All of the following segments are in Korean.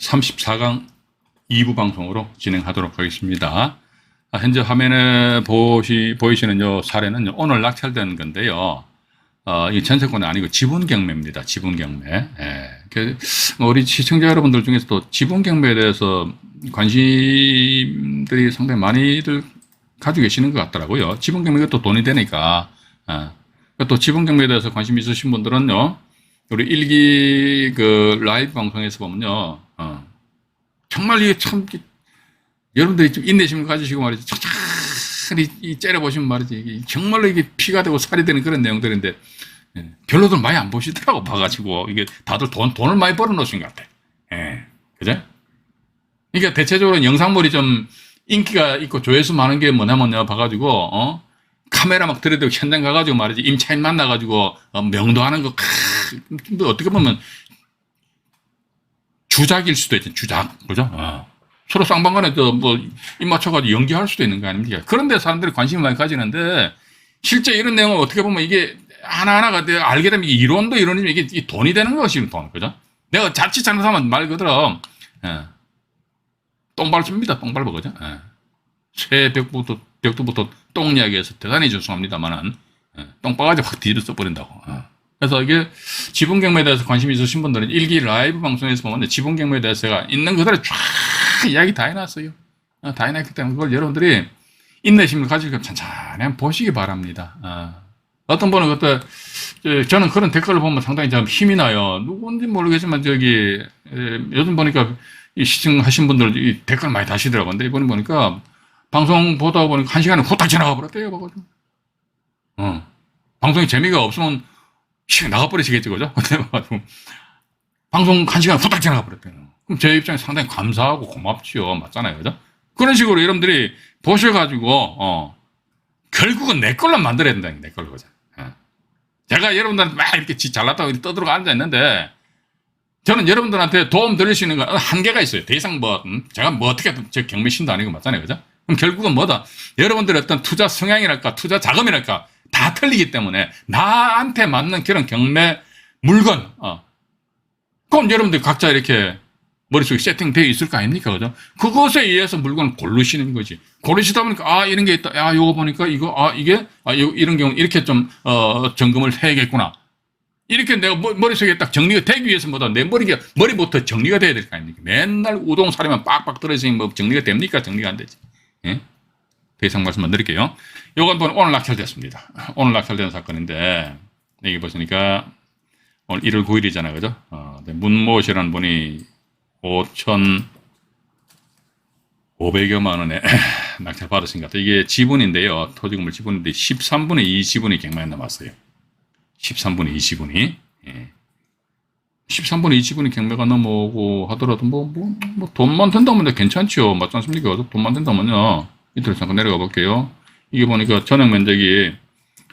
34강 2부 방송으로 진행하도록 하겠습니다. 현재 화면에 보이시는 요 사례는 오늘 낙찰된 건데요. 이 전세권이 아니고 지분경매입니다. 지분경매. 예. 우리 시청자 여러분들 중에서도 지분경매에 대해서 관심들이 상당히 많이들 가지고 계시는 것 같더라고요. 지분경매가 또 돈이 되니까. 또 지분경매에 대해서 관심 있으신 분들은요, 우리 일기 라이브 방송에서 보면요, 정말 이게 참, 여러분들이 좀 인내심을 가지시고 말이지, 천천히 째려보시면 말이지, 정말로 이게 피가 되고 살이 되는 그런 내용들인데, 별로들 많이 안 보시더라고, 봐가지고. 이게 다들 돈을 많이 벌어놓으신 것 같아. 예. 그죠? 그러니까 대체적으로 영상물이 좀 인기가 있고 조회수 많은 게 뭐냐면요, 봐가지고, 카메라 막 들여대고 현장 가가지고 말이지, 임차인 만나가지고, 명도하는 거, 어떻게 보면, 주작일 수도 있죠, 주작. 그죠? 서로 쌍방간에 입 맞춰가지고 연기할 수도 있는 거 아닙니까? 그런데 사람들이 관심을 많이 가지는데, 실제 이런 내용을 어떻게 보면 이게 하나하나가 알게 되면 이론도 이론이면 이게 돈이 되는 것이 돈. 그죠? 내가 자칫 잘못하면 말 그대로, 똥발집니다, 똥발버. 그죠? 새 벽두부터 똥 이야기해서 대단히 죄송합니다만은, 똥바가지 확 뒤로 써버린다고. 그래서 이게 지분경매에 대해서 관심이 있으신 분들은 일기 라이브 방송에서 보면 지분경매에 대해서 제가 있는 그대로 쫙 이야기 다 해놨어요. 다 해놨기 때문에 그걸 여러분들이 인내심을 가지고 천천히 한번 보시기 바랍니다. 어떤 분은 그때, 저는 그런 댓글을 보면 상당히 좀 힘이 나요. 누군지 모르겠지만 요즘 보니까 이 시청하신 분들 이 댓글 많이 다시더라고요. 근데 이번에 보니까 방송 보다 보니까 1시간에 후딱 지나가 버렸대요. 봐가지고. 방송이 재미가 없으면 나가버리시겠지, 그죠? 방송 1시간 후딱 지나가 버렸대요. 그럼 제 입장에 상당히 감사하고 고맙지요. 맞잖아요, 그죠? 그런 식으로 여러분들이 보셔가지고, 결국은 내 걸로 만들어야 된다, 내 걸로, 그죠? 제가 여러분들한테 막 이렇게 잘났다고 떠들어가 앉아있는데, 저는 여러분들한테 도움 드릴 수 있는 건 한계가 있어요. 더 이상 제가 어떻게, 저 경매신도 아니고 맞잖아요, 그죠? 그럼 결국은 뭐다? 여러분들의 어떤 투자 성향이랄까, 투자 자금이랄까, 다 틀리기 때문에 나한테 맞는 그런 경매 물건, 그럼 여러분들 각자 이렇게 머릿속에 세팅되어 있을 거 아닙니까? 그죠? 그것에 의해서 물건을 고르시는 거지. 고르시다 보니까, 이런 게 있다. 요거 보니까 이런 경우 이렇게 좀, 점검을 해야겠구나. 이렇게 내가 머릿속에 딱 정리가 되기 위해서 내 머리부터 정리가 돼야 될 거 아닙니까? 맨날 우동사리만 빡빡 떨어지면 정리가 됩니까? 정리가 안 되지. 예? 더 이상 말씀 안 드릴게요. 요건 오늘 낙찰됐습니다. 오늘 낙찰된 사건인데, 여기 보시니까, 오늘 1월 9일이잖아요. 그죠? 문모씨라는 분이 5,500여만 원에 낙찰 받으신 것 같아요. 이게 지분인데요. 토지건물 지분인데 13분의 2 지분이 경매에 남았어요. 13분의 2 지분이. 예. 13분의 2 지분이 경매가 넘어오고 하더라도 돈만 된다면 괜찮죠. 맞지 않습니까? 돈만 된다면요. 이틀 잠깐 내려가 볼게요. 이게 보니까 전용 면적이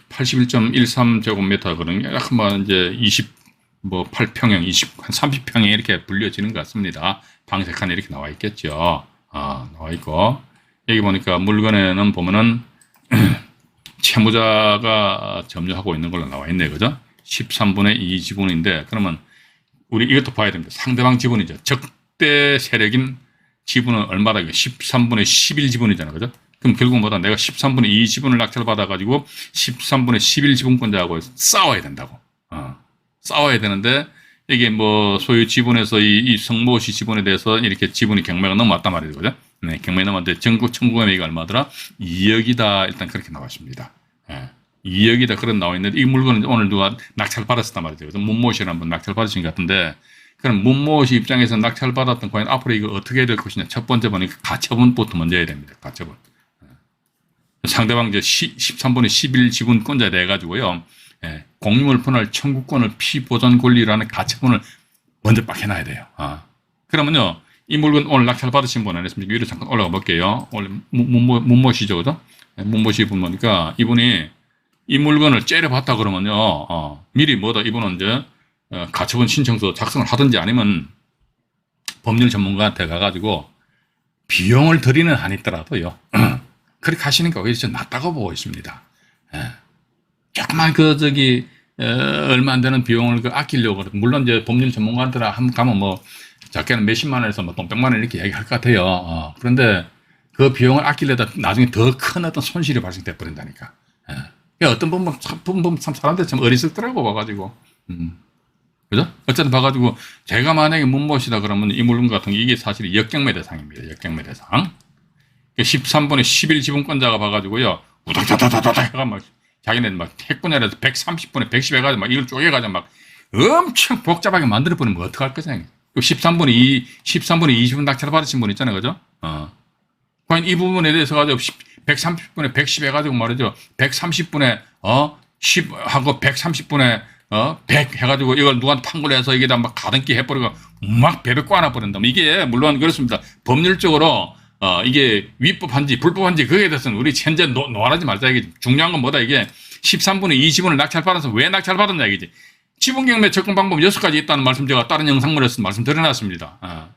81.13제곱미터거든요. 약간 이제 8평형, 한 30평에 이렇게 불려지는 것 같습니다. 방색 칸에 이렇게 나와 있겠죠. 나와 있고. 여기 보니까 물건에는 보면은, 채무자가 점유하고 있는 걸로 나와 있네요. 그죠? 13분의 2 지분인데, 그러면, 우리 이것도 봐야 됩니다. 상대방 지분이죠. 적대 세력인 지분은 얼마다? 13분의 11 지분이잖아요. 그죠? 그럼 결국 뭐다? 내가 13분의 2 지분을 낙찰받아가지고 13분의 11 지분권자하고 싸워야 된다고. 싸워야 되는데, 이게 소유 지분에서 이 성모 씨 지분에 대해서 이렇게 지분이 경매가 넘어왔단 말이죠. 그죠? 네, 경매가 넘어왔는데 전국 청구 금액이 얼마더라? 2억이다. 일단 그렇게 나왔습니다. 2억이다. 그런 나와 있는데, 이 물건은 오늘 누가 낙찰 받았단 말이죠. 그래서 문모 씨를 한번 낙찰 받으신 것 같은데, 그럼 문모 씨 입장에서 낙찰 받았던 과연 앞으로 이거 어떻게 해야 될 것이냐. 첫 번째 보니까 가처분부터 먼저 해야 됩니다. 가처분. 상대방 13분의 11 지분권자에 대해 가지고요. 공유물 분할 청구권을 피보전 권리라는 가처분을 먼저 빡 해놔야 돼요. 그러면요, 이 물건 오늘 낙찰 받으신 분 아니었습니까? 위로 잠깐 올라가 볼게요. 원래 문모 씨죠, 그죠? 문모 씨 분 보니까 이분이 이 물건을 째려봤다 그러면요, 미리 이분은 이제 가처분 신청서 작성을 하든지 아니면 법률 전문가한테 가가지고 비용을 들이는 한이 있더라도요. 그렇게 하시니까 오히려 좀 낫다고 보고 있습니다. 조그만 얼마 안 되는 비용을 아끼려고 그러고, 물론 이제 법률 전문가한테 가면 작게는 몇십만 원에서 뭐 돈 100만 원 이렇게 얘기할 것 같아요. 그런데 그 비용을 아끼려다 나중에 더 큰 어떤 손실이 발생돼 버린다니까. 어떤 분은 참 사람들이 참 어리석더라고 봐가지고. 그죠? 어쨌든 봐가지고 제가 만약에 문못이다 그러면 이 물건 같은 게 이게 사실 역경매 대상입니다. 역경매 대상. 13분의 11 지분권자가 봐가지고요. 우닥다다다다닥 해가 막 자기네는 막 핵분열해서 130분의 110 해가지고 막 이걸 쪼개가지고 막 엄청 복잡하게 만들어버리면 어떡할 거냐. 13분의 2, 13분의 20분 낙찰 받으신 분 있잖아요. 그죠? 과연 이 부분에 대해서 가지고 130분에 110 해가지고 말이죠. 130분에 10 하고 130분에 100 해가지고 이걸 누구한테 판결 해서 이게 다 막 가등기 해버리고 막 배배 꽈놔버린다. 이게 물론 그렇습니다. 법률적으로 이게 위법한지 불법한지 그거에 대해서는 우리 현재 논하지 말자 이게 중요한 건 뭐다 이게 13분의 20분을 낙찰받아서 왜 낙찰받았냐 이게지. 지분경매 접근 방법 6가지 있다는 말씀 제가 다른 영상물에서 말씀드려놨습니다.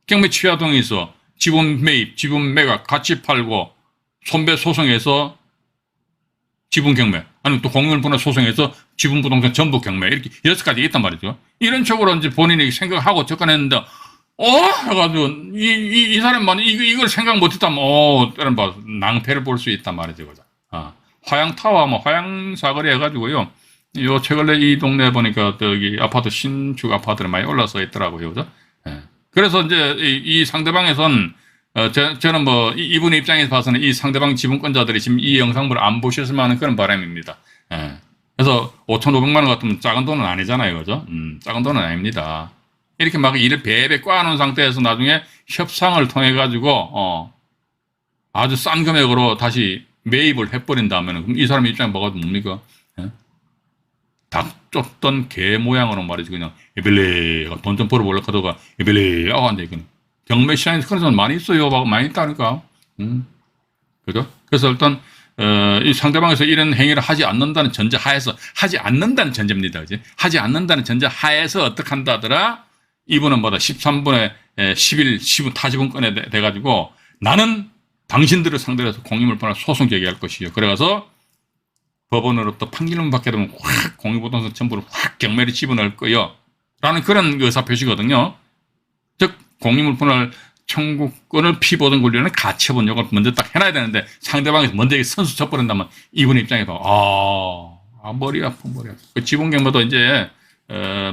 경매 취하동이 있어. 지분 매입, 지분 매각, 같이 팔고, 손배 소송해서 지분 경매, 아니면 또 공유물 분할 소송해서 지분 부동산 전부 경매, 이렇게 6가지 있단 말이죠. 이런 쪽으로 이제 본인이 생각하고 접근했는데, 해가지고, 이 사람만 이걸 생각 못했다면, 때는 봐, 낭패를 볼 수 있단 말이죠. 그죠? 화양타워, 화양사거리 해가지고요. 요, 최근에 이 동네에 보니까, 저기, 아파트, 신축 아파트를 많이 올라서 있더라고요. 그죠? 그래서 이제 이 상대방에선 저는 뭐 이분의 입장에서 봐서는 이 상대방 지분권자들이 지금 이 영상물을 안 보셨으면 하는 그런 바람입니다. 그래서 5,500만 원 같으면 작은 돈은 아니잖아요. 그죠? 작은 돈은 아닙니다. 이렇게 막 일을 배배 꽈놓은 상태에서 나중에 협상을 통해 가지고 아주 싼 금액으로 다시 매입을 해버린다면 그럼 이 사람 입장에 뭐가 뭡니까? 닭 쫓던 개 모양으로 말이지 그냥 에벨레 돈 좀 벌어보려고 하다가 에벨레 하고 앉아 있거든. 경매 시장에서 그런 사람 많이 있어요. 많이 있다니까. 그죠? 그래서 일단 이 상대방에서 이런 행위를 하지 않는다는 전제 하에서 하지 않는다는 전제입니다. 그지? 하지 않는다는 전제 하에서 어떻게 한다더라? 이분은 뭐다 13분에 11 10분 타지분권에 돼가지고 나는 당신들을 상대로 해서 공유물분할 소송 제기할 것이요. 그래가서 법원으로부터 판결문 받게 되면 확 공유부동산 전부를 확 경매를 집어넣을 거요. 라는 그런 의사표시거든요. 즉, 공유물분할 청구권을 피보던 권리는 가처분 요걸 먼저 딱 해놔야 되는데 상대방에서 먼저 선수 쳐버린다면 이분 입장에서 머리 아파. 그 지분경매도 이제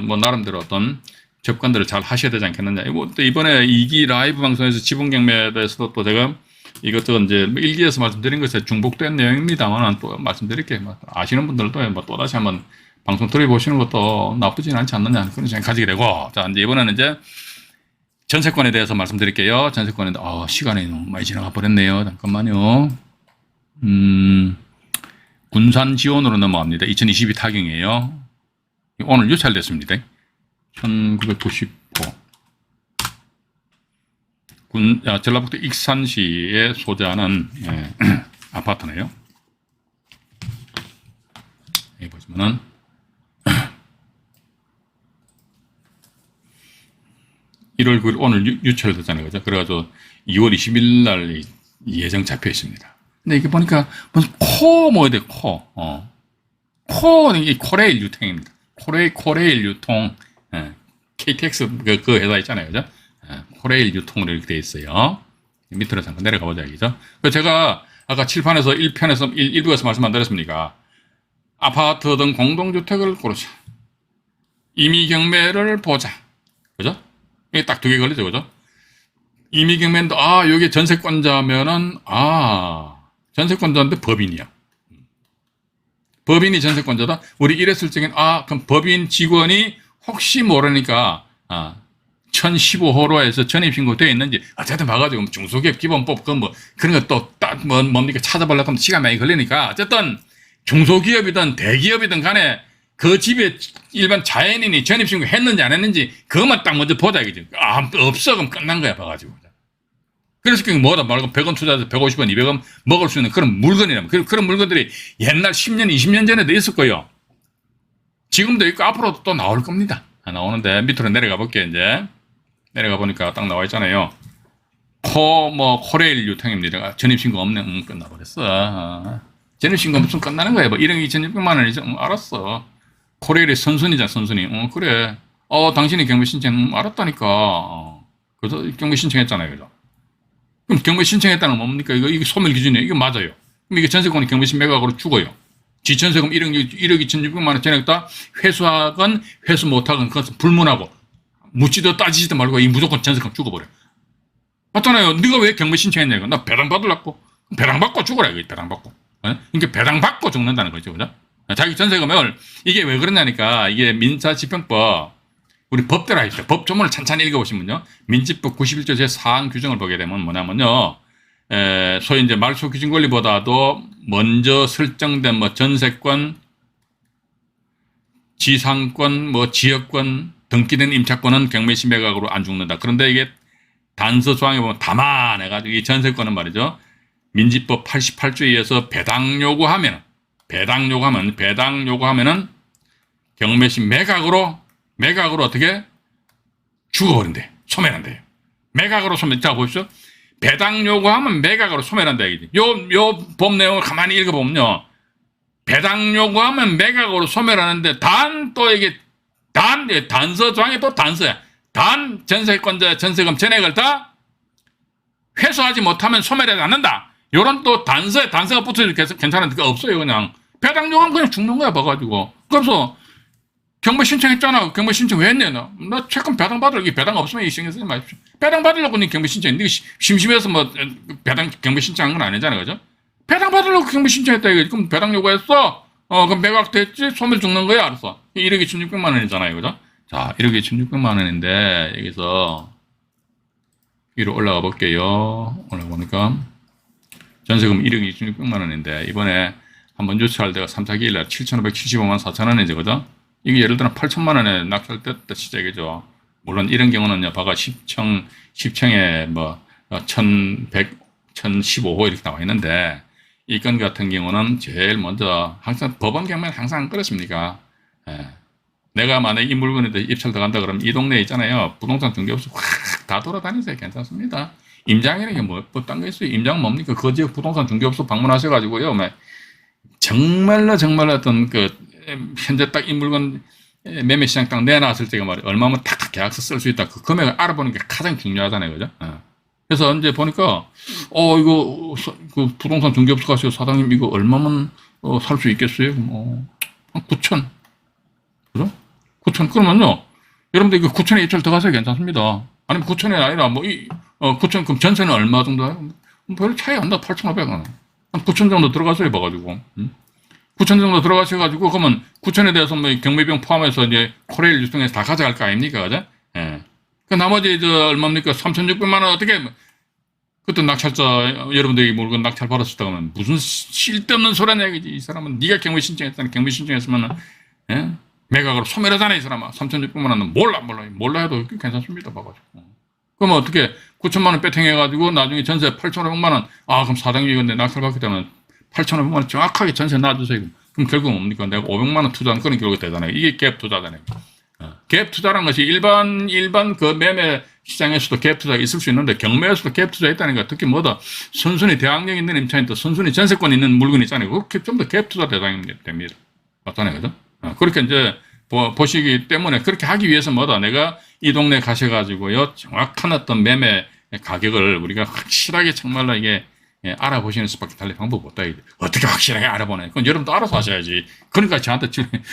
뭐 나름대로 어떤 접근들을 잘 하셔야 되지 않겠느냐. 또 이번에 2기 라이브 방송에서 지분경매에 대해서도 또 제가 이것도 이제 일기에서 말씀드린 것에 중복된 내용입니다만 또 말씀드릴게요. 아시는 분들도 뭐 또다시 한번 방송 들어보시는 것도 나쁘진 않지 않느냐 그런 생각 가지게 되고. 자, 이제 이번에는 이제 전세권에 대해서 말씀드릴게요. 전세권에 시간이 너무 많이 지나가 버렸네요. 잠깐만요. 군산 지원으로 넘어갑니다. 2022 타경이에요. 오늘 유찰됐습니다. 1995. 전라북도 익산시에 소재하는 아파트네요. 여기 보시면은 1월 9일 오늘 유찰됐잖아요. 그죠? 그래가지고 2월 20일 날 예정 잡혀 있습니다. 근데 이게 보니까 무슨 이 코레일 유통입니다. 코레일 유통, KTX 그 회사 있잖아요. 그죠? 코레일 유통으로 이렇게 되어 있어요. 밑으로 잠깐 내려가 보자, 이죠? 제가 아까 칠판에서 1부에서 말씀 안 드렸습니까? 아파트 등 공동주택을 고르자. 임의경매를 보자. 그죠? 이게 딱 2개 걸리죠, 그죠? 임의경매인데, 여기 전세권자면은, 전세권자인데 법인이야. 법인이 전세권자다? 우리 이랬을 적엔, 그럼 법인 직원이 혹시 모르니까, 1015호로 해서 전입신고 되어 있는지, 어쨌든 봐가지고, 중소기업 기본법, 그런 거 뭡니까? 찾아보려고 하면 시간 많이 걸리니까, 어쨌든, 중소기업이든 대기업이든 간에, 그 집에 일반 자연인이 전입신고 했는지 안 했는지, 그것만 딱 먼저 보자, 이거죠. 없어, 그럼 끝난 거야, 봐가지고. 그래서 그게 뭐다 말고 100원 투자해서 150원, 200원 먹을 수 있는 그런 물건이라면, 그런 물건들이 옛날 10년, 20년 전에도 있을 거예요. 지금도 있고, 앞으로도 또 나올 겁니다. 나오는데, 밑으로 내려가 볼게요, 이제. 내려가 보니까 딱 나와 있잖아요. 코레일 유통입니다. 전입신고 없네. 끝나버렸어. 전입신고 무슨 끝나는 거야. 1억 2,600만 원이죠. 알았어. 코레일의 선순이잖아, 선순이. 그래. 당신이 경매 신청 알았다니까. 그래서 경매 신청했잖아요. 그죠? 그럼 경매 신청했다는 건 뭡니까? 이거 소멸 기준이에요. 이거 맞아요. 그럼 이게 전세권이 경매시 매각으로 죽어요. 지전세금 1억 2,600만 원 전액다 회수하건 회수 못하건 그것은 불문하고 묻지도 따지지도 말고 이 무조건 전세금 죽어버려. 맞잖아요. 네가 왜 경매 신청했냐 이거. 나 배당 받으려고. 배당 받고 죽어라 이거. 배당 받고. 그러니까 배당 받고 죽는다는 거죠. 그죠? 자기 전세금을 이게 왜 그러냐니까 이게 민사집행법 우리 법대로 하십시오. 법 조문을 찬찬히 읽어보시면요. 민지법 91조 제4항 규정을 보게 되면 뭐냐면요. 소위 이제 말소 기준 권리보다도 먼저 설정된 뭐 전세권, 지상권, 뭐 지역권, 등기된 임차권은 경매시 매각으로 안 죽는다. 그런데 이게 단서 조항에 보면 다만 해가지고 이 전세권은 말이죠. 민지법 88조에 의해서 배당 요구하면은 경매시 매각으로 어떻게 죽어버린대. 소멸한대요. 매각으로 소멸. 자, 보십시오. 배당 요구하면 매각으로 소멸한다. 이거지. 요 법 내용을 가만히 읽어보면요. 배당 요구하면 매각으로 소멸하는데 단서 조항에 또 단서야. 단 전세권자 전세금 전액을 다 회수하지 못하면 소멸하지 않는다. 요런 또 단서가 붙어도 괜찮은데 없어요. 그냥. 배당 요구하면 그냥 죽는 거야. 봐가지고. 그래서 경매 신청했잖아. 경매 신청 왜 했냐? 나 채권 배당 받으려고. 배당 없으면 이 신경 쓰지 마십시오. 배당 받으려고 니 경매 신청했는데 심심해서 뭐 경매 신청한 건 아니잖아요. 그죠? 배당 받으려고 경매 신청했다 이거지. 그럼 배당 요구했어. 그럼 매각됐지? 소멸 죽는 거야. 알았어. 1억 2,600만 원이잖아요. 그죠? 자, 1억 2,600만 원인데 여기서 위로 올라가 볼게요. 올라가 보니까 전세금 1억 2,600만 원인데 이번에 한번 유찰 때가 3, 4기일 날 7,575만 4천 원이죠. 그죠? 이게 예를 들어 8천만 원에 낙찰됐다 시작이죠. 물론 이런 경우는요, 바가 10청에 뭐, 1,100, 1,015호 이렇게 나와 있는데, 이 건 같은 경우는 제일 먼저, 항상 법원 경매는 항상 그렇습니까? 예. 내가 만약에 이 물건에 대해 입찰 들어간다 그러면 이 동네에 있잖아요. 부동산 중개업소 확 다 돌아다니세요. 괜찮습니다. 임장이라는 게 뭐, 딴 거 있어요. 임장 뭡니까? 그 지역 부동산 중개업소 방문하셔가지고요. 정말로 어떤 현재 딱 이 물건 매매 시장 딱 내놨을 때가 말이야. 얼마면 탁탁 계약서 쓸 수 있다. 그 금액을 알아보는 게 가장 중요하잖아요. 그죠? 그래서 이제 보니까, 이거, 그 부동산 중개업소 가시고 사장님 이거 얼마면 살 수 있겠어요? 한 9천. 그죠? 9천. 그러면요. 여러분들 이거 9천에 입찰 들어가서 괜찮습니다. 아니면 9천이 아니라 9천, 그럼 전세는 얼마 정도 해요? 별 차이 안 나. 8,500원. 한 9천 정도 들어가서요. 봐가지고. 9천 정도 들어가셔가지고, 그러면 9천에 대해서 뭐 경매비용 포함해서 이제 코레일 유통해서 다 가져갈 거 아닙니까? 그죠? 예. 그 나머지 얼마입니까? 3,600만 원 어떻게, 그때 낙찰자, 여러분들이 물건 낙찰 받았었다고 하면 무슨 쓸데없는 소리냐, 이거지. 이 사람은 네가 경매 신청했다는 경매 신청했으면은, 예? 매각으로 소멸하잖아, 이 사람아. 3,600만 원은 몰라 해도 괜찮습니다. 봐가지고. 그럼 어떻게 9천만 원 배팅해가지고 나중에 전세 8,500만 원, 그럼 사장님이 근데 낙찰 받기 때문에 8,500만 원 정확하게 전세 놔주세요. 그럼 결국 뭡니까? 내가 500만 원 투자한 거는 결국 되잖아요. 이게 갭 투자잖아요. 갭 투자라는 것이 일반 그 매매 시장에서도 갭 투자가 있을 수 있는데 경매에서도 갭 투자 있다는 게 특히 뭐다? 선순위 대항력 있는 임차인도 선순위 전세권 있는 물건 있잖아요. 그렇게 좀 더 갭 투자 대상이 됩니다. 맞잖아요. 그죠? 그렇게 이제 보시기 때문에 그렇게 하기 위해서 뭐다? 내가 이 동네 가셔가지고요. 정확한 어떤 매매 가격을 우리가 확실하게 정말로 이게 알아보시는 수밖에 달리 방법 없다. 어떻게 확실하게 알아보네. 그건 여러분도 알아서 하셔야지. 그러니까 저한테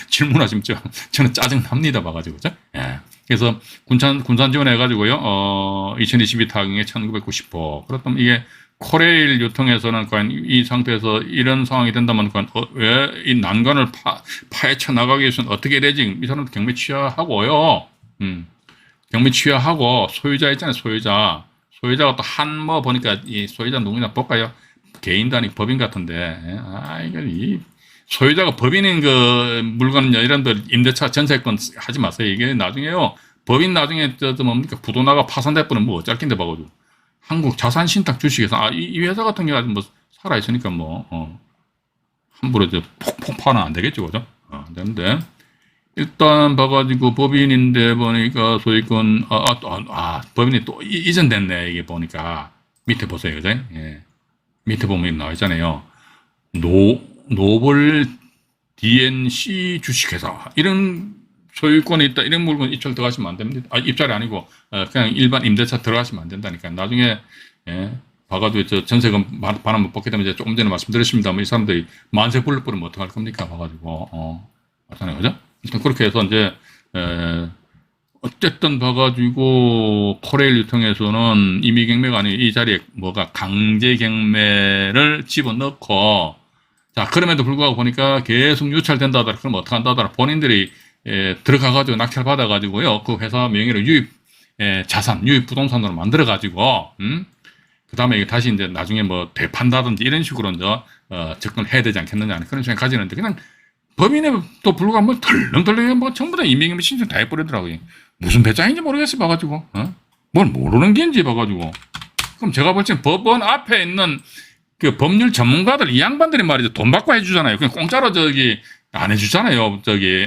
질문하시면 저는 짜증납니다. 봐가지고. 그죠? 예. 그래서 군산 지원해가지고요. 2022 타경에 1990호. 그렇다면 이게 코레일 유통에서는 과연 이 상태에서 이런 상황이 된다면 과연 왜 이 난관을 파헤쳐 나가기 위해서는 어떻게 되지? 이 사람도 경매 취하하고요. 경매 취하하고 소유자 있잖아요. 소유자가 또 보니까 이 소유자 누구냐 볼까요? 개인도 아니고 법인 같은데. 이 소유자가 법인인 그 물건은요, 이런들 임대차 전세권 하지 마세요. 이게 나중에요. 법인 나중에 뭡니까? 부도나가 파산돼버리면 뭐 어쩔 낀데 봐가지고. 한국 자산신탁 주식에서, 이 회사 같은 경우 뭐 살아있으니까 함부로 폭파는 안 되겠죠. 그죠? 안 되는데. 일단 봐가지고 법인인데 보니까 소유권 법인이 또 이전됐네. 이게 보니까 밑에 보세요. 그죠? 예. 밑에 보면 나와 있잖아요. 노블 DNC 주식회사 이런 소유권이 있다 이런 물건 입찰 들어가시면 안 됩니다. 입찰이 아니고 그냥 일반 임대차 들어가시면 안 된다니까. 나중에 봐가지고 저 전세금 반환 못 받게 되면 이제 조금 전에 말씀드렸습니다만 이 사람들이 만세 불러 뿌리면 어떡할 겁니까? 봐가지고 맞잖아요, 그죠? 일단 그렇게 해서 이제 어쨌든 봐가지고 코레일 유통에서는 임의경매가 아니고 이 자리에 뭐가 강제경매를 집어넣고 자 그럼에도 불구하고 보니까 계속 유찰된다 하더라. 그럼 어떡한다 하더라. 본인들이 들어가가지고 낙찰 받아가지고요 그 회사 명의로 유입 자산, 유입 부동산으로 만들어가지고 그 다음에 이게 다시 이제 나중에 뭐 되판다든지 이런 식으로 이제 접근해야 되지 않겠느냐 하는 그런 생각 가지는데 그냥 법인에도 불구하고 뭐 덜렁덜렁 뭐 전부 다 임의경매 신청 다 해버리더라고요. 무슨 배짱인지 모르겠어 봐가지고 뭘 모르는 게인지 봐가지고 그럼 제가 볼 때는 법원 앞에 있는 그 법률 전문가들 이 양반들이 말이죠 돈 받고 해주잖아요. 그냥 공짜로 저기 안 해주잖아요. 저기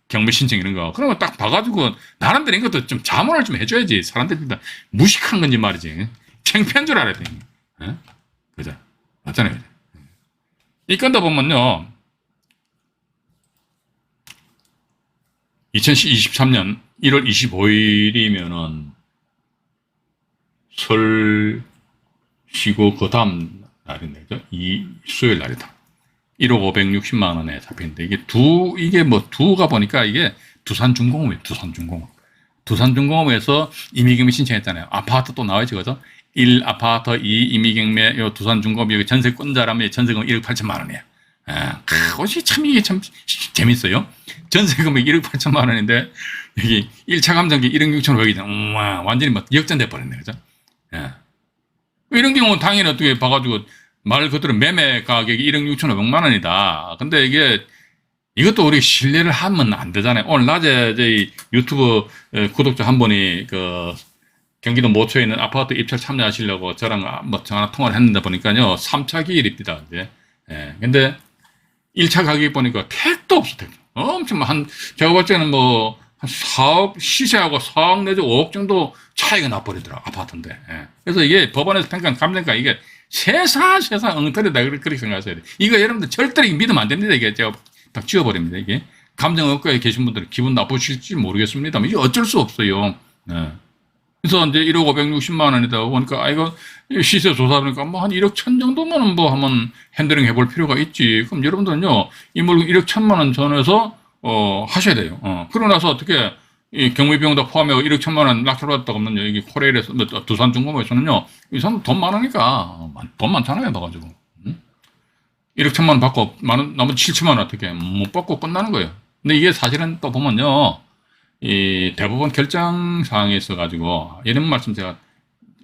경매 신청 이런 거 그런 거 딱 봐가지고 나름대로 이런 것도 좀 자문을 좀 해줘야지. 사람들이 다 무식한 건지 말이지 창피한 줄 알아야 돼. 그죠? 맞잖아요. 이 건도 보면요 2023년 1월 25일이면은 설 쉬고 그 다음 날인데, 그죠? 수요일 날이다. 1억 560만 원에 잡혔는데, 이게 뭐 두가 보니까 이게 두산중공업이에요, 두산중공업. 두산중공업에서 임의경매 신청했잖아요. 아파트 또 나와야지, 그죠? 1 아파트 2 임의경매, 요 두산중공업, 여기 전세권자라면 전세금 1억 8천만 원이에요. 그것이 참 이게 참 재밌어요. 전세금이 1억 8천만 원인데 여기 1차 감정기 1억 6천 5백이잖아. 완전히 막 역전돼 버렸네, 그죠? 이런 경우는 당연히 어떻게 봐가지고 말 그대로 매매 가격이 1억 6천 5백만 원이다. 근데 이것도 우리 신뢰를 하면 안 되잖아요. 오늘 낮에 저희 유튜브 구독자 한 분이 그 경기도 모초에 있는 아파트 입찰 참여하시려고 저랑 뭐 전화 통화를 했는데 보니까요 3차 기일입니다. 이제 근데 1차 가격 보니까 택도 없어, 택. 엄청 제가 볼 때는 뭐, 한 4억, 시세하고 4억 내지 5억 정도 차이가 나버리더라, 아파트인데. 그래서 이게 법원에서 평가한 감정가 이게 세상 엉터리다, 그렇게 생각하셔야 돼. 이거 여러분들 절대 믿으면 안 됩니다. 이게 제가 딱 지워버립니다, 이게. 감정업가에 계신 분들은 기분 나쁘실지 모르겠습니다만, 이게 어쩔 수 없어요. 그래서 이제 1억 560만 원이다 보니까, 이거 시세 조사하니까 뭐 한 1억 천 정도면은 뭐 한번 핸들링 해볼 필요가 있지. 그럼 여러분들은요, 이 물건 1억 1천만 원 전에서, 하셔야 돼요. 그러고 나서 어떻게, 이 경비비용 다 포함해서 1억 1천만 원 낙찰받았다고 하면요, 여기 코레일에서, 두산중공업에서는요, 이 사람 돈 많으니까, 돈 많잖아요, 봐가지고. 1억 1천만 원 받고, 나머지 7천만 원 어떻게, 못 받고 끝나는 거예요. 근데 이게 사실은 또 보면요, 이 대법원 결정 사항에 있어가지고 이런 말씀 제가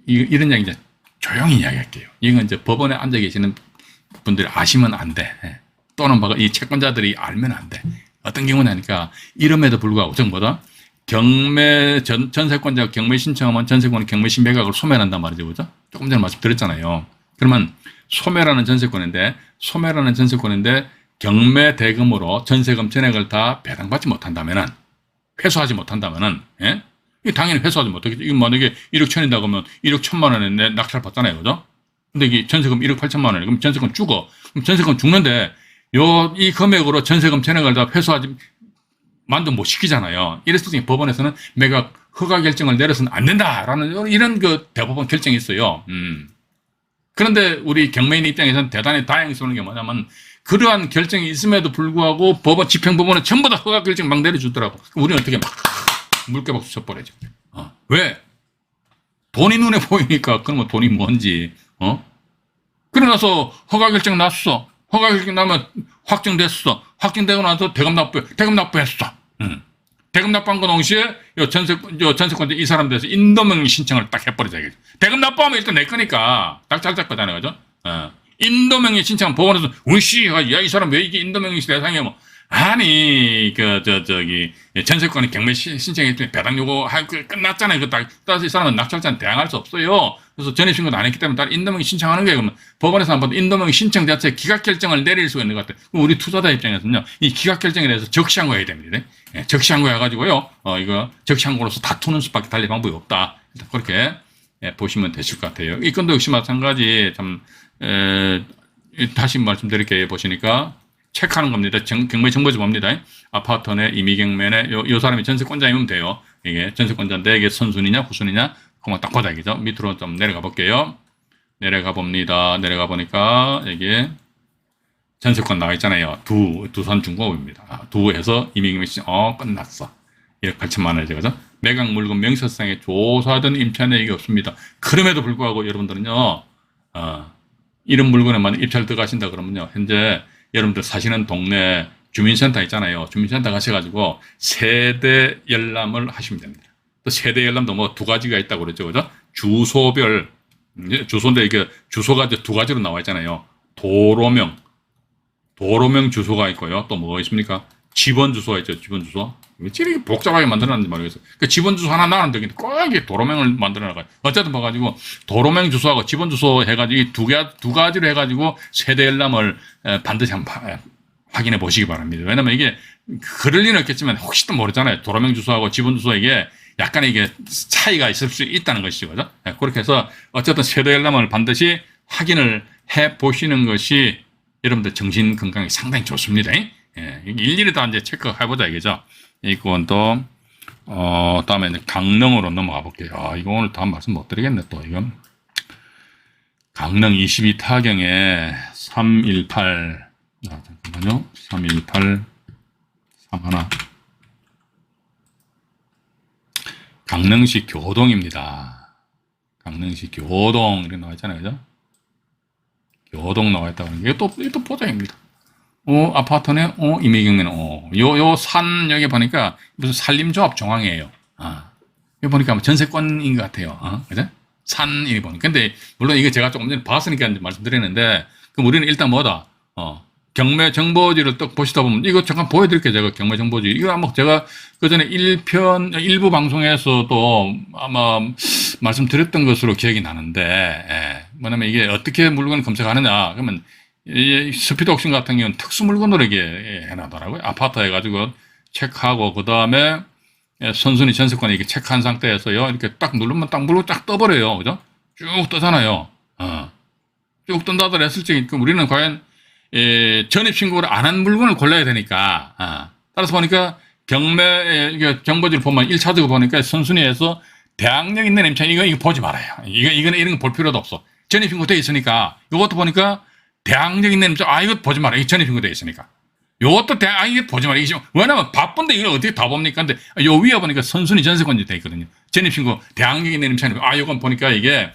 이런 이야기 이제 조용히 이야기할게요. 이건 이제 법원에 앉아 계시는 분들이 아시면 안 돼. 또는 이 채권자들이 알면 안 돼. 어떤 경우냐니까 이름에도 불구하고 정보다 전세권자가 경매 신청하면 전세권은 경매 신매각을 소멸한단 말이죠, 그죠? 조금 전에 말씀드렸잖아요. 그러면 소멸하는 전세권인데 경매 대금으로 전세금 전액을 다 배당받지 못한다면은. 회수하지 못한다면은, 당연히 회수하지 못하겠죠. 이거 만약에 1억 천이다 그러면 1억 1천만 원에 낙찰 받잖아요. 그죠? 근데 이게 전세금 1억 8천만 원이에요. 그럼 전세금 죽어. 그럼 전세금 죽는데, 이 금액으로 전세금 전액을 다 회수하지, 만든 못 시키잖아요. 이랬을 때 법원에서는 매각 허가 결정을 내려서는 안 된다라는 이런 그 대법원 결정이 있어요. 그런데 우리 경매인 입장에서는 대단히 다행스러운 게 뭐냐면, 그러한 결정이 있음에도 불구하고 집행법원은 전부 다 허가 결정 막 내려주더라고. 우리는 어떻게 막 물개박수 쳐버리죠. 왜? 돈이 눈에 보이니까 그러면 돈이 뭔지. 그러고 나서 허가 결정 났어. 허가 결정 나면 확정됐어. 확정되고 나서 대금 납부했어. 대금 납부한 거 동시에 전세권자 이 사람들에서 인도명의 신청을 딱 해버리자. 대금 납부하면 일단 내 거니까 딱 거잖아요, 그죠? 인도명의 신청 법원에서 야, 이 사람 왜 이게 인도명의 대상이야 뭐. 아니 전세권이 경매 신청했더니 배당 요구하고 끝났잖아요. 따라서 이 사람은 낙찰자는 대항할 수 없어요. 그래서 전입신고도 안 했기 때문에 따라 인도명의 신청하는 거예요. 그러면 법원에서 한번 인도명의 신청 자체 기각 결정을 내릴 수가 있는 것 같아요. 우리 투자자 입장에서는요, 이 기각 결정에 대해서 적시항고해야 됩니다. 적시항고 해가지고요, 이거 적시항고로서 다투는 수밖에 달리 방법이 없다. 그렇게 보시면 되실 것 같아요. 이 건도 역시 마찬가지 다시 말씀드릴게요. 보시니까 체크하는 겁니다. 경매정보지 봅니다. 아파트 내 이미경매에 요 사람이 전세권자이면 돼요. 이게 전세권자인데 이게 선순위냐 후순위냐 그만 딱 보자 이죠. 밑으로 좀 내려가 볼게요. 내려가 봅니다. 내려가 보니까 여기에 전세권 나와 있잖아요. 두산 중공업입니다. 두에서 이미경매 시 끝났어. 1억 8천만 원이죠. 그죠? 매각 물건 명세상에 조사된 임차인의 이게 없습니다. 그럼에도 불구하고 여러분들은요, 이런 물건에만 입찰 들어가신다 그러면요, 현재 여러분들 사시는 동네 주민센터 있잖아요. 주민센터 가셔가지고 세대 열람을 하시면 됩니다. 또 세대 열람도 뭐 두 가지가 있다고 그러죠. 그죠? 주소별, 주소인데 이게 주소가 이제 두 가지로 나와 있잖아요. 도로명 주소가 있고요. 또 뭐가 있습니까? 집원 주소가 있죠. 집원 주소. 왜 이렇게 복잡하게 만들어놨는지 모르겠어요. 그 집원 주소 하나 나가면 되겠는데 꼭 이게 도로명을 만들어 나가요. 어쨌든 봐가지고 도로명 주소하고 집원 주소 해가지고 이 두 가지로 해가지고 세대 열람을 반드시 한번 확인해 보시기 바랍니다. 왜냐면 이게 그럴 리는 없겠지만 혹시 또 모르잖아요. 도로명 주소하고 집원 주소 이게 약간의 이게 차이가 있을 수 있다는 것이죠. 그죠? 그렇게 해서 어쨌든 세대 열람을 반드시 확인을 해 보시는 것이 여러분들 정신 건강에 상당히 좋습니다. 일일이 다 이제 체크해보자 이거죠. 이건 또, 다음에 이제 강릉으로 넘어가 볼게요. 이거 오늘 다 말씀 못 드리겠네, 또, 이건. 강릉 22타경에 318, 잠깐만요. 318, 31. 강릉시 교동입니다. 강릉시 교동, 이렇게 나와 있잖아요. 그죠? 교동 나와 있다고 하는 게, 이것도 보장입니다. 아파트네, 이미경매는, 요 산, 여기 보니까 무슨 산림조합 정황이에요. 여기 보니까 전세권인 것 같아요. 그죠? 산, 이렇게 보니까. 근데, 물론 이게 제가 조금 전에 봤으니까 말씀드리는데, 그럼 우리는 일단 뭐다? 경매 정보지를 딱 보시다 보면, 이거 잠깐 보여드릴게요. 제가 경매 정보지. 이거 아마 제가 그 전에 일부 방송에서도 아마 말씀드렸던 것으로 기억이 나는데, 뭐냐면 이게 어떻게 물건을 검색하느냐. 그러면, 이 스피드 옥션 같은 경우는 특수 물건으로 이게 해놔더라고요. 아파트 해가지고 체크하고, 그 다음에 선순위 전세권 이렇게 체크한 상태에서요. 이렇게 딱 누르면 딱 물고 딱 떠버려요. 그죠? 쭉 뜨잖아요. 쭉 뜬다들 했을 때, 우리는 과연, 전입신고를 안 한 물건을 골라야 되니까, 따라서 보니까 경매, 정보지를 보면 1차적으로 보니까 선순위에서 대항력 있는 임차인, 이거 보지 말아요. 이거는 이런 거 볼 필요도 없어. 전입신고 돼 있으니까, 이것도 보니까 대항력 있는 임차, 이거 보지 마라. 이거 전입신고 돼 있으니까. 요것도 이거 보지 마라. 왜냐면 바쁜데 이걸 어떻게 다 봅니까? 근데 요 위에 보니까 선순위 전세권이 돼 있거든요. 전입신고 대항력 있는 임차인, 요건 보니까 이게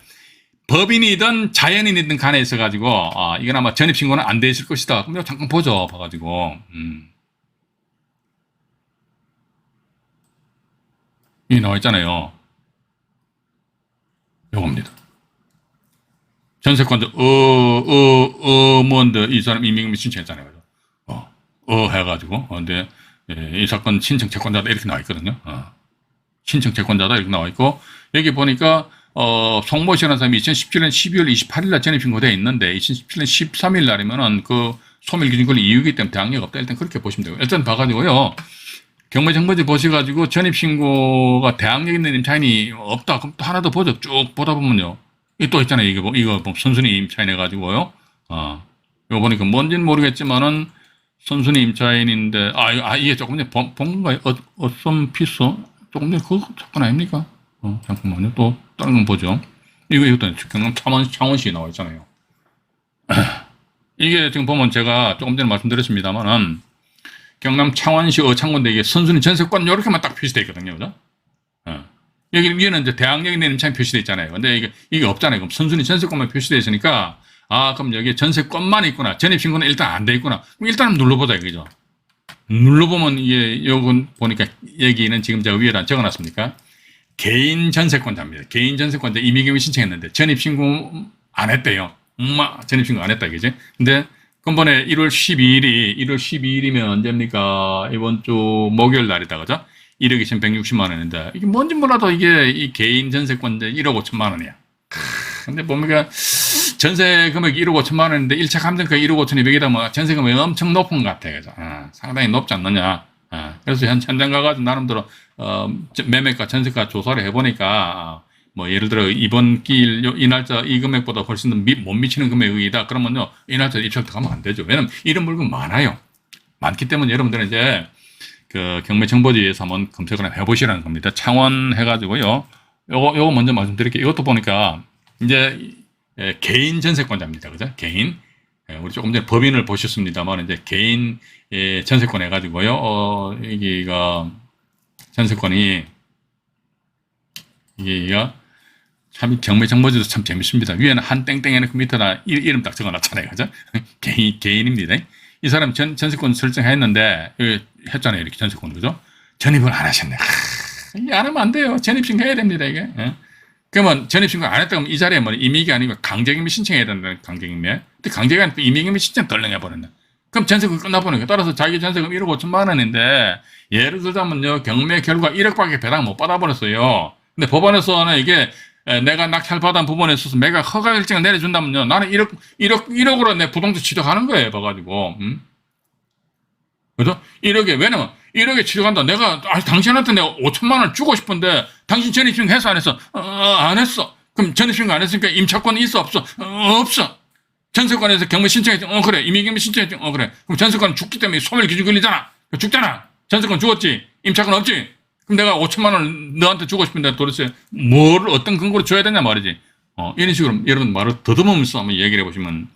법인이든 자연인이든 간에 있어가지고, 이건 아마 전입신고는 안 돼 있을 것이다. 그럼 잠깐 보죠. 봐가지고, 여기 나와 있잖아요. 요겁니다. 전세권자, 뭔데, 이 사람 이민금 신청했잖아요. 해가지고. 근데, 이 사건 신청 채권자다 이렇게 나와 있거든요. 신청 채권자다 이렇게 나와 있고, 여기 보니까, 송모 씨라는 사람이 2017년 12월 28일 날 전입신고되어 있는데, 2017년 13일 날이면은 그 소멸기준권리 이유기 때문에 대항력 없다. 일단 그렇게 보시면 되고, 일단 봐가지고요. 경매정보지 보셔가지고 전입신고가 대항력 있는 임차인이 없다. 그럼 또 하나 더 보죠. 쭉 보다 보면요. 또 있잖아요. 이거 선순위 임차인 해가지고요. 이거 보니까 뭔지는 모르겠지만은 선순위 임차인인데, 이게 조금 전에 본 건가요? 어썸 피스? 조금 전에 그거 사건 아닙니까? 잠깐만요. 또 다른 건 보죠. 이것도 경남 창원시에 나와 있잖아요. 이게 지금 보면 제가 조금 전에 말씀드렸습니다만은 경남 창원시 어창군데 이게 선순위 전세권 이렇게만 딱 표시되어 있거든요. 그죠? 여기는 이제 대항력 있는 임차인 표시되어 있잖아요. 근데 이게 없잖아요. 그럼 선순위 전세권만 표시되어 있으니까, 그럼 여기 전세권만 있구나. 전입신고는 일단 안 돼 있구나. 그럼 일단 눌러보자, 이거죠. 눌러보면 요건 보니까 여기는 지금 제가 위에다 적어놨습니까? 개인 전세권자입니다. 개인 전세권자 이미경매 신청했는데 전입신고 안 했대요. 전입신고 안 했다, 이거지? 근데 금번에 1월 12일이면 언제입니까? 이번 주 목요일 날이다, 그죠? 1억 2,160만 원인데, 이게 뭔지 몰라도 이게 이 개인 전세권자 1억 5천만 원이야. 근데 보니까 전세 금액이 1억 5천만 원인데 1차 감정가 1억 5,200이다 뭐 전세 금액이 엄청 높은 것 같아. 그죠? 상당히 높지 않느냐. 그래서 현장 가가지고 나름대로, 매매가 전세가 조사를 해보니까, 뭐 예를 들어 이번 길 이 날짜 이 금액보다 훨씬 더 못 미치는 금액이다 그러면요 이 날짜 입찰 들어가면 안 되죠. 왜냐면 이런 물건 많아요. 많기 때문에 여러분들은 이제 그 경매정보지에서 한번 검색을 해보시라는 겁니다. 창원 해가지고요. 요거 먼저 말씀드릴게요. 이것도 보니까 이제 개인 전세권자입니다. 그죠? 개인. 우리 조금 전에 법인을 보셨습니다만 이제 개인 전세권 해가지고요. 여기가 전세권이 이게가 참 경매정보지도 참 재밌습니다. 위에는 한 땡땡 해놓고 밑에다 이름 딱 적어놨잖아요. 그죠? 개인입니다. 이 사람 전세권 설정했는데 했잖아요. 이렇게 전세권. 그죠? 전입을 안 하셨네. 이게 안 하면 안 돼요. 전입신고 해야 됩니다. 이게. 그러면 전입신고 안 했다 그러면 이 자리에 뭐 임의기 아니고 강제임의 신청해야 된다는 강제임의. 근데 강제가 아니고 임의임의 신청 덜렁해버렸네. 그럼 전세금 끝나버리니까. 따라서 자기 전세금 1억 5천만 원인데 예를 들자면요. 경매 결과 1억밖에 배당 못 받아버렸어요. 근데 법원에서는 이게 내가 낙찰받은 부분에 있어서 매각 허가 결정을 내려준다면요. 나는 1억으로 내 부동산 취득하는 거예요. 봐가지고. 그죠? 1억에, 왜냐면 1억에 취득한다. 내가, 당신한테 내가 5천만 원을 주고 싶은데 당신 전입신고 해서 안 했어? 안 했어. 그럼 전입신고 안 했으니까 임차권이 있어? 없어? 없어. 전세권에서 경매 신청했지? 그래. 임의경매 신청했지? 그래. 그럼 전세권 죽기 때문에 소멸기준 걸리잖아. 죽잖아. 전세권 죽었지? 임차권 없지? 그럼 내가 5천만 원 너한테 주고 싶은데 도대체 어떤 근거로 줘야 되냐 말이지. 이런 식으로 여러분 말을 더듬으면서 한번 얘기를 해보시면,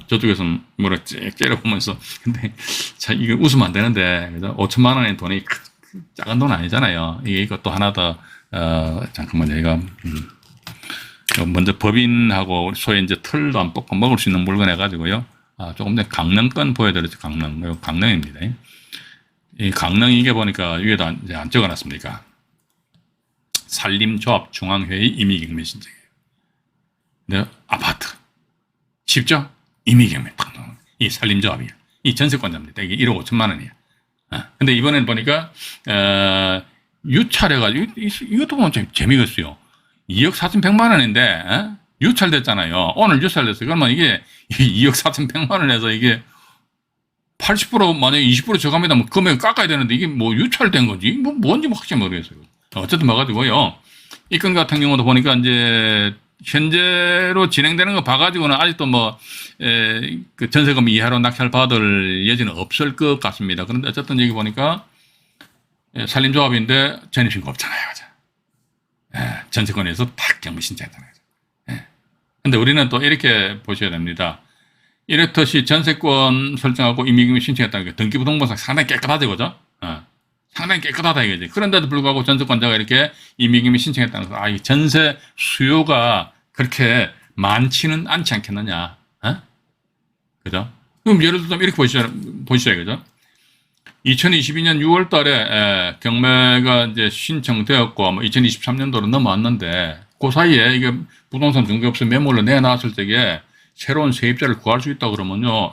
저쪽에서는 뭐라 째려보면서. 근데, 자, 이거 웃으면 안 되는데, 그죠? 5천만 원의 돈이 작은 돈 아니잖아요. 이것도 하나 더, 잠깐만, 얘가, 먼저 법인하고 소위 이제 털도 안 뽑고 먹을 수 있는 물건 해가지고요. 조금 전에 강릉권 보여드렸죠. 강릉입니다. 이 강릉 이게 보니까 위에다 이제 안 적어놨습니까? 산림조합 중앙회의 임의경매 신청이에요. 네, 아파트. 쉽죠? 임의경매. 이 산림조합이야. 이 전세권자입니다. 이게 1억 5천만 원이야. 근데 이번엔 보니까, 유찰해가지고, 이것도 보면 좀 재미있어요. 2억 4,100만 원인데, 유찰됐잖아요. 오늘 유찰됐어요. 그러면 이게 2억 4,100만 원에서 이게 80% 만약에 20% 저감에다 뭐 금액을 깎아야 되는데 이게 뭐 유찰된 건지 뭔지 확실히 모르겠어요. 어쨌든 봐가지고요. 이 건 같은 경우도 보니까 이제 현재로 진행되는 거 봐가지고는 아직도 그 전세금 이하로 낙찰 받을 여지는 없을 것 같습니다. 그런데 어쨌든 여기 보니까 산림조합인데 전입신고 없잖아요. 전세권에서 딱 경매 신청했잖아요. 근데 우리는 또 이렇게 보셔야 됩니다. 이렇듯이 전세권 설정하고 임의경매 신청했다는 게 등기부등본상 상당히 깨끗하죠, 그죠? 상당히 깨끗하다 이거지. 그런데도 불구하고 전세권자가 이렇게 임의경매 신청했다는 거, 이 전세 수요가 그렇게 많지는 않지 않겠느냐, 그죠? 그럼 예를 들면 이렇게 보시죠, 그죠? 2022년 6월 달에 경매가 이제 신청되었고, 2023년도로 넘어왔는데, 그 사이에 이게 부동산 중개업소 매물로 내놨을 때에 새로운 세입자를 구할 수 있다 그러면요.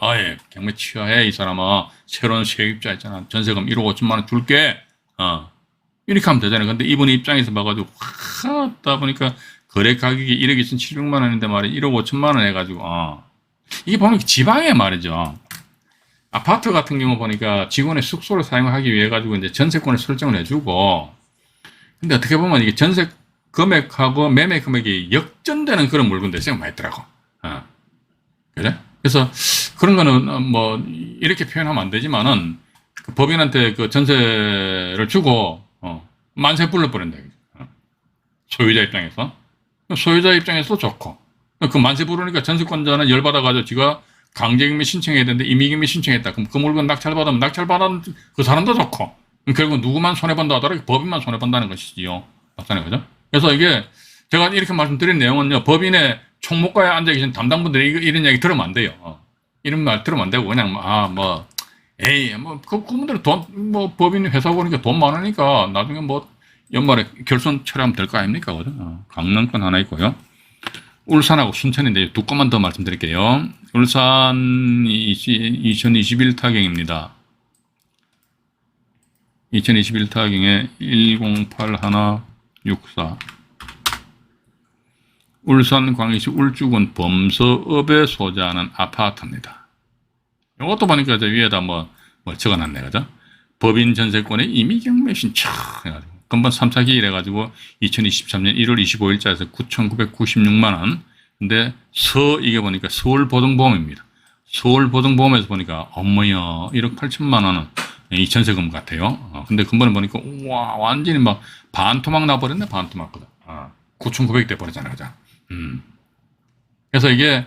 경매 취하해, 이 사람아. 새로운 세입자 있잖아. 전세금 1억 5천만 원 줄게. 이렇게 하면 되잖아요. 근데 이분 입장에서 봐가지고, 하다 보니까 거래 가격이 1억 2,700만 원인데 말이야. 1억 5천만 원 해가지고, 이게 보면 지방에 말이죠. 아파트 같은 경우 보니까 직원의 숙소를 사용하기 위해 가지고 이제 전세권을 설정을 해주고, 근데 어떻게 보면 이게 전세 금액하고 매매 금액이 역전되는 그런 물건들이 생각 많이 있더라고. 그래? 그래서 그런 거는 뭐 이렇게 표현하면 안 되지만은 그 법인한테 그 전세를 주고 만세 불러버린다. 소유자 입장에서. 소유자 입장에서 좋고. 그 만세 부르니까 전세권자는 열받아가지고 지가 강제경매 신청해야 되는데 임의경매 신청했다. 그럼 그 물건 낙찰받으면 낙찰받은 그 사람도 좋고. 결국 누구만 손해본다 하더라도 법인만 손해본다는 것이지요. 맞잖아요. 그죠? 그래서 이게 제가 이렇게 말씀드린 내용은요. 법인의 총무과에 앉아 계신 담당분들이 이런 얘기 들으면 안 돼요. 이런 말 들으면 안 되고 그냥 그분들 법인 회사 보니까 돈 많으니까 나중에 연말에 결손 처리하면 될 거 아닙니까? 그죠? 강릉권 하나 있고요. 울산하고 순천인데 두 건만 더 말씀드릴게요. 울산 2021 타경입니다. 2021 타경에 108-164 울산 광역시 울주군 범서읍에 소재하는 아파트입니다. 이것도 보니까 저 위에다 적어놨네, 그죠? 법인 전세권의 임의경매 신청 해가지고 금번 3차 기일 해가지고 2023년 1월 25일자에서 9,996만 원. 근데 이게 보니까 서울보증보험입니다. 서울보증보험에서 보니까 어머야 1억 8천만 원은 이 전세금 같아요. 근데 근본에 보니까 와 완전히 막 반토막 나버렸네. 반토막거든. 9,900대 버리잖아요. 그죠? 그래서 이게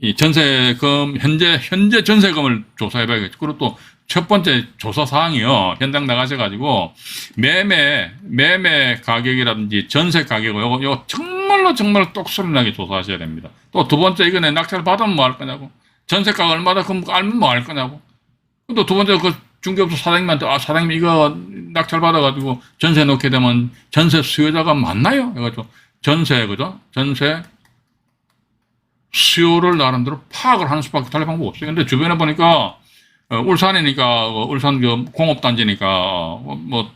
이 전세금 현재 전세금을 조사해봐야겠죠. 그리고 또 첫 번째 조사 사항이요. 현장 나가셔가지고 매매 가격이라든지 전세 가격을 요거 정말로 똑소리나게 조사하셔야 됩니다. 또 두 번째 이거는 낙찰 받으면 뭐 할 거냐고. 전세가가 얼마다 그럼 알면 뭐 할 거냐고. 또 두 번째 그 중개업소 사장님한테 사장님 이거 낙찰 받아가지고 전세 넣게 되면 전세 수요자가 많나요? 해가지고 전세 그죠? 전세 수요를 나름대로 파악을 하는 수밖에 다른 방법 없어요. 근데 주변에 보니까 울산이니까 울산 그 공업단지니까 뭐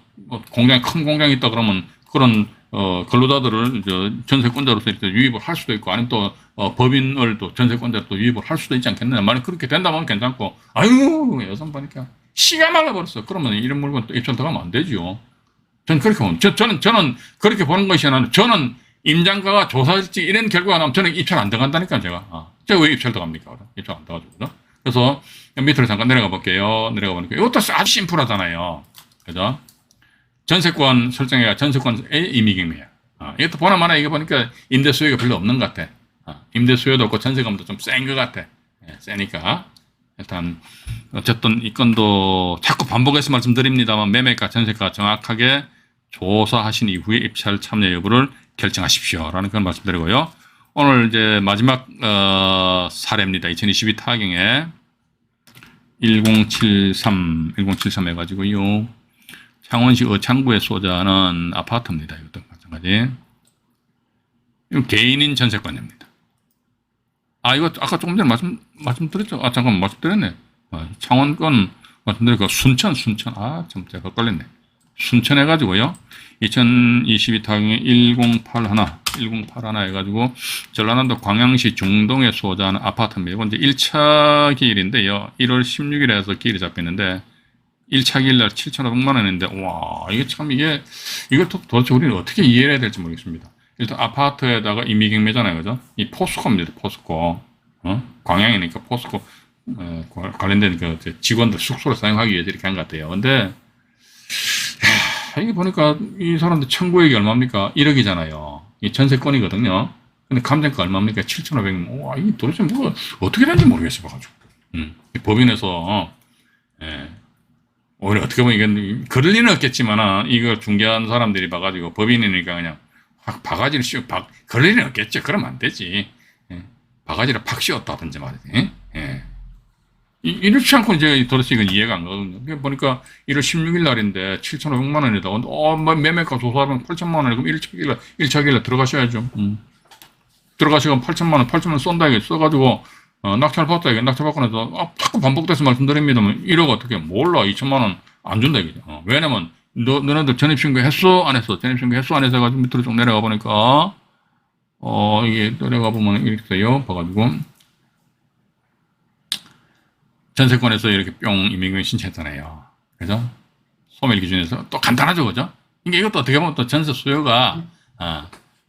공장 큰 공장이 있다 그러면 그런 근로자들을 전세권자로서 이렇게 유입을 할 수도 있고 아니면 또 법인을 또 전세권자로 또 유입을 할 수도 있지 않겠느냐. 만약 그렇게 된다면 괜찮고 아유 여성 보니까 씨가 말라버렸어. 그러면 이런 물건 또 입찰 들어가면 안 되죠. 저는 그렇게 봅니다. 저는 그렇게 보는 것이 아니라 저는 임장가가 조사일지 이런 결과가 나오면 저는 입찰 안 들어간다니까 제가. 제가 왜 입찰 들어갑니까? 입찰 안 들어가지고. 그래서 밑으로 잠깐 내려가 볼게요. 내려가 보니까 이것도 아주 심플하잖아요. 그죠? 전세권 설정해가 전세권의 임의경매야. 이것도 보나마나 이거 보니까 임대 수요가 별로 없는 것 같아. 임대 수요도 없고 전세금도 좀 센 것 같아. 세니까. 일단 어쨌든 이 건도 자꾸 반복해서 말씀드립니다만 매매가 전세가 정확하게 조사하신 이후에 입찰 참여 여부를 결정하십시오라는 건 말씀드리고요. 오늘 이제 마지막 사례입니다. 2022 타경에 1073 해가지고요. 창원시 어창구에 소재하는 아파트입니다. 이것도 마찬가지. 이거 개인인 전세권입니다. 이거 아까 조금 전에 말씀드렸죠? 잠깐만 말씀드렸네. 창원권 말씀드리고 순천. 좀 제가 헷갈렸네. 순천 해가지고요. 2022 타경에 1081 해가지고 전라남도 광양시 중동에 소재하는 아파트입니다. 이건 이제 1차 기일인데요. 1월 16일에 해서 기일이 잡혔는데 1차 기일날 7,500만 원인데 와 이게 참 이걸 도대체 우리는 어떻게 이해를 해야 될지 모르겠습니다. 일단 아파트에다가 임의경매잖아요. 그죠? 이 포스코입니다. 포스코. 광양이니까 포스코 관련된 그 직원들 숙소를 사용하기 위해서 이렇게 한 것 같아요. 근데 이게 보니까 이 사람들 청구액이 얼마입니까? 1억이잖아요. 이 전세권이거든요. 근데 감정가 얼마입니까? 7,500만 원. 와, 이게 도대체 뭐가 어떻게 되는지 모르겠어 봐가지고. 법인에서 오히려 어떻게 보면 이건 그럴 리는 없겠지만 이걸 중개한 사람들이 봐가지고 법인이니까 그냥 확 바가지를 그럴 리는 없겠죠. 그러면 안 되지. 바가지를 팍 씌웠다든지 말이지. 이렇지 않고 이제 도대체 이건 이해가 안 가거든요. 보니까 1월 16일 날인데 7,500만 원이다. 매매가 조사하면 8천만 원. 그럼 1차 기일날 들어가셔야죠. 들어가시면 8천만 원 쏜다 이게 써가지고 낙찰 받다 이게 낙찰 받고 나서 자꾸 반복돼서 말씀드립니다만 1억 어떻게 몰라 2천만 원 안 준다 이거죠. 왜냐면 너네들 전입신고 했어 안 했어? 전입신고 했어 안 해서 해가지고 밑으로 쭉 내려가 보니까 이게 내려가 보면 이렇게 돼요. 봐가지고 전세권에서 이렇게 뿅 임의경매 신청했잖아요. 그죠? 소멸 기준에서 또 간단하죠, 그죠? 이것도 어떻게 보면 또 전세 수요가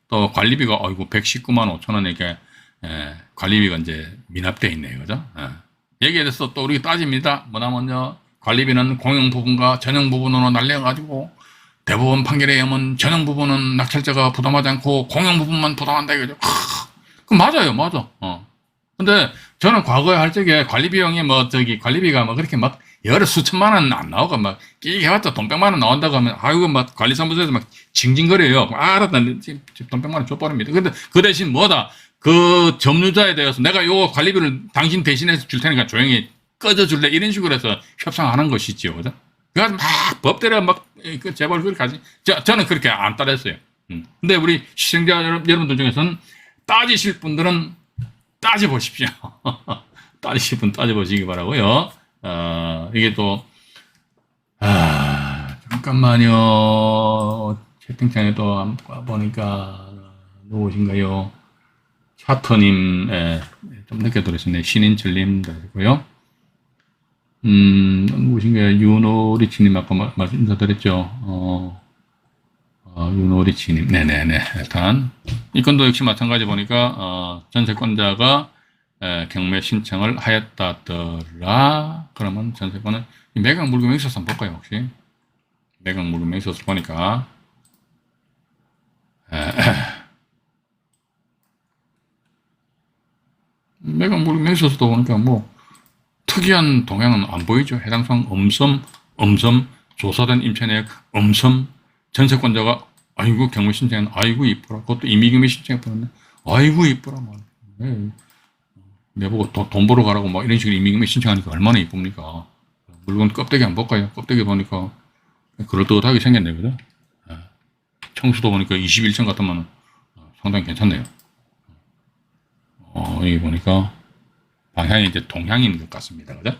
또 관리비가 119만 5천 원 이렇게 관리비가 이제 미납돼 있네요, 그죠? 여기에 대해서 또 우리 따집니다. 뭐냐면요, 관리비는 공용 부분과 전용 부분으로 날려가지고 대법원 판결에 의하면 전용 부분은 낙찰자가 부담하지 않고 공용 부분만 부담한다 이거죠. 그럼 맞아요, 맞아. 근데 저는 과거에 할 적에 관리 비용이 관리비가 그렇게 여러 수천만 원 안 나오고 끼게 해봤자 돈 100만 원 나온다고 하면 아이고 관리사무소에서 징징거려요. 알았다. 돈 100만 원 줘버립니다. 근데 그 대신 뭐다? 그 점유자에 대해서 내가 요 관리비를 당신 대신해서 줄 테니까 조용히 꺼져줄래? 이런 식으로 해서 협상하는 것이지요. 그죠? 그래서 법대로 재벌 그렇게 하지. 저는 그렇게 안 따랐어요. 근데 우리 시청자 여러분들 중에서는 따지실 분들은 따져보십시오. 따지실 분 따져보시기 바라고요. 이게 또 잠깐만요. 채팅창에 또 보니까 누구신가요? 차터님, 좀 늦게 들으셨네. 신인철님 되고요. 누구신가요? 윤오리치님 아까 말씀 인사드렸죠. 윤오리치님. 네네네. 일단 이 건도 역시 마찬가지 보니까 전세권자가 경매 신청을 하였다더라. 그러면 전세권은 매각 물금 맹세서 한번 볼까요, 혹시? 매각 물금 맹세서 보니까 매각 물금 맹세서도 보니까 뭐 특이한 동향은 안 보이죠. 해당사항 엄섬, 조사된 임차 내역 엄섬, 전세권자가 아이고 경매 신청은 아이고 이쁘라. 그것도 임의경매 신청해보는데 아이고 이쁘라 말. 내보고 돈 벌어 가라고 막 이런 식으로 임의경매 신청하니까 얼마나 이쁩니까? 물건 껍데기 한번 볼까요? 껍데기 보니까 그럴듯하게 생겼네, 그죠? 청수도 보니까 21층 같으면 상당히 괜찮네요. 여기 보니까 방향이 이제 동향인 것 같습니다, 그죠?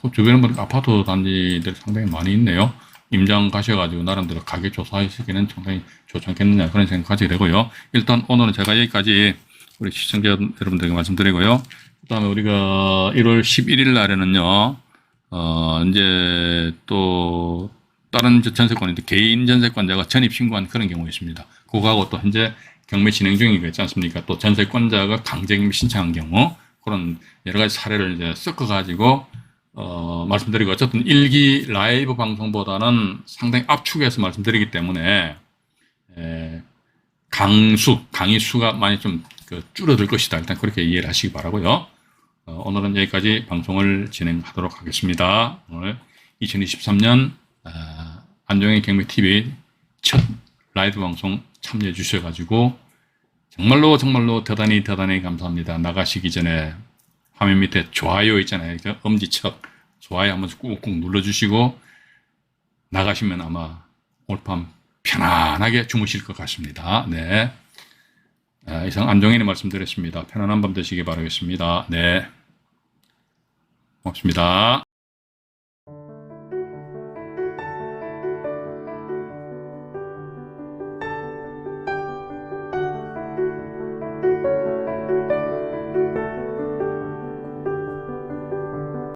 그 주변에 보니까 아파트 단지들 상당히 많이 있네요. 임장 가셔가지고 나름대로 가격 조사하시기는 상당히 좋지 않겠느냐 그런 생각 가지게 되고요. 일단 오늘은 제가 여기까지 우리 시청자 여러분들에게 말씀드리고요. 그 다음에 우리가 1월 11일 날에는요, 이제 또 다른 전세권인데 개인 전세권자가 전입 신고한 그런 경우가 있습니다. 그거하고 또 현재 경매 진행 중인 거 있지 않습니까? 또 전세권자가 강제경매 신청한 경우 그런 여러 가지 사례를 이제 섞어가지고 말씀드리고 어쨌든 일기 라이브 방송보다는 상당히 압축해서 말씀드리기 때문에 강의 수가 많이 좀 줄어들 것이다. 일단 그렇게 이해를 하시기 바라고요. 오늘은 여기까지 방송을 진행하도록 하겠습니다. 오늘 2023년 안정의 경매TV 첫 라이브 방송 참여해 주셔가지고 정말로 대단히 감사합니다. 나가시기 전에 화면 밑에 좋아요 있잖아요. 엄지척 좋아요 한번 꾹꾹 눌러주시고 나가시면 아마 오늘 밤 편안하게 주무실 것 같습니다. 네. 이상 안정현이 말씀드렸습니다. 편안한 밤 되시기 바라겠습니다. 네. 고맙습니다.